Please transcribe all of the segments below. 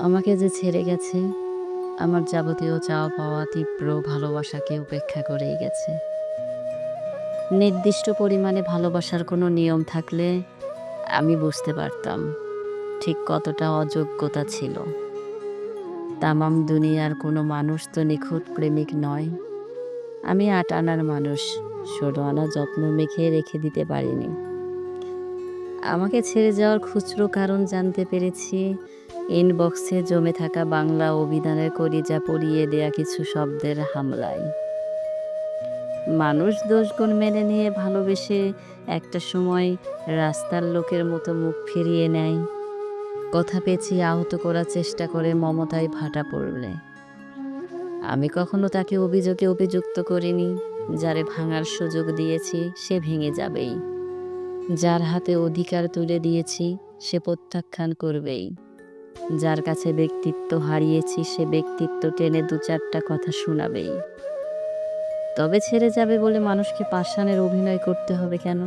আমাকে যে ছেড়ে গেছে, আমার যাবতীয় চাওয়া পাওয়া তীব্র ভালোবাসাকে উপেক্ষা করেই গেছে। নির্দিষ্ট পরিমাণে ভালোবাসার কোনো নিয়ম থাকলে আমি বুঝতে পারতাম ঠিক কতটা অযোগ্যতা ছিল। তামাম দুনিয়ার কোনো মানুষ তো নিখুঁত প্রেমিক নয়। আমি ৮ আনার মানুষ, ১৬ আনা যত্ন মেখে রেখে দিতে পারিনি। আমাকে ছেড়ে যাওয়ার খুচরো কারণ জানতে পেরেছি ইনবক্সে জমে থাকা বাংলা অভিধানের কলিজা পুড়িয়ে দেয়া কিছু শব্দের হামলায়। মানুষ দোষগুণ মেনে নিয়ে ভালোবেসে একটা সময় রাস্তার লোকের মতো মুখ ফিরিয়ে নেয়। কথা পেঁচিয়ে আহত করার চেষ্টা করে মমতায় ভাটা পড়লে। আমি কখনো তাকে অভিযোগে অভিযুক্ত করিনি। যারে ভাঙার সুযোগ দিয়েছি সে ভেঙে যাবেই। যার হাতে অধিকার তুলে দিয়েছি সে প্রত্যাখ্যান করবেই। যার কাছে ব্যক্তিত্ব হারিয়েছি সে ব্যক্তিত্ব টেনে ২-৪টা কথা শোনাবেই। তবে ছেড়ে যাবে বলে মানুষকে পাষাণের অভিনয় করতে হবে কেন?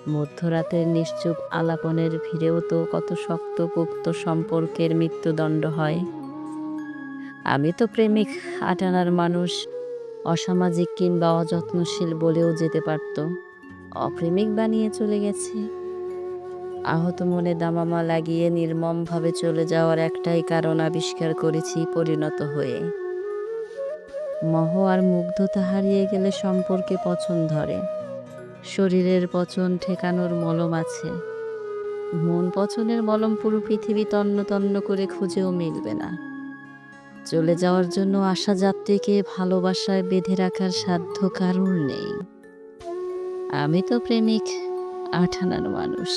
মধ্যরাতের নিশ্চুপ আলাপনের ভিড়েও তো কত শক্তপোক্ত সম্পর্কের মৃত্যুদণ্ড হয়। আমি তো প্রেমিক ৮ আনার মানুষ, অসামাজিক কিংবা অযত্নশীল বলেও যেতে পারত। অপ্রেমিক বানিয়ে চলে গেছে। আহত মনে দামামা লাগিয়ে নির্মমভাবে চলে যাওয়ার একটাই কারণ আবিষ্কার করেছি পরিণত হয়ে। মোহ আর মুগ্ধতা হারিয়ে গেলে সম্পর্কে পচন ধরে। শরীরের পচন ঠেকানোর মলম আছে। মন পচনের মলম পুরো পৃথিবী তন্ন তন্ন করে খুঁজেও মিলবে না। চলে যাওয়ার জন্য আসা যাত্রীকে ভালোবাসায় বেঁধে রাখার সাধ্য কারোর নেই। আমি তো প্রেমিক ৮ আনার মানুষ।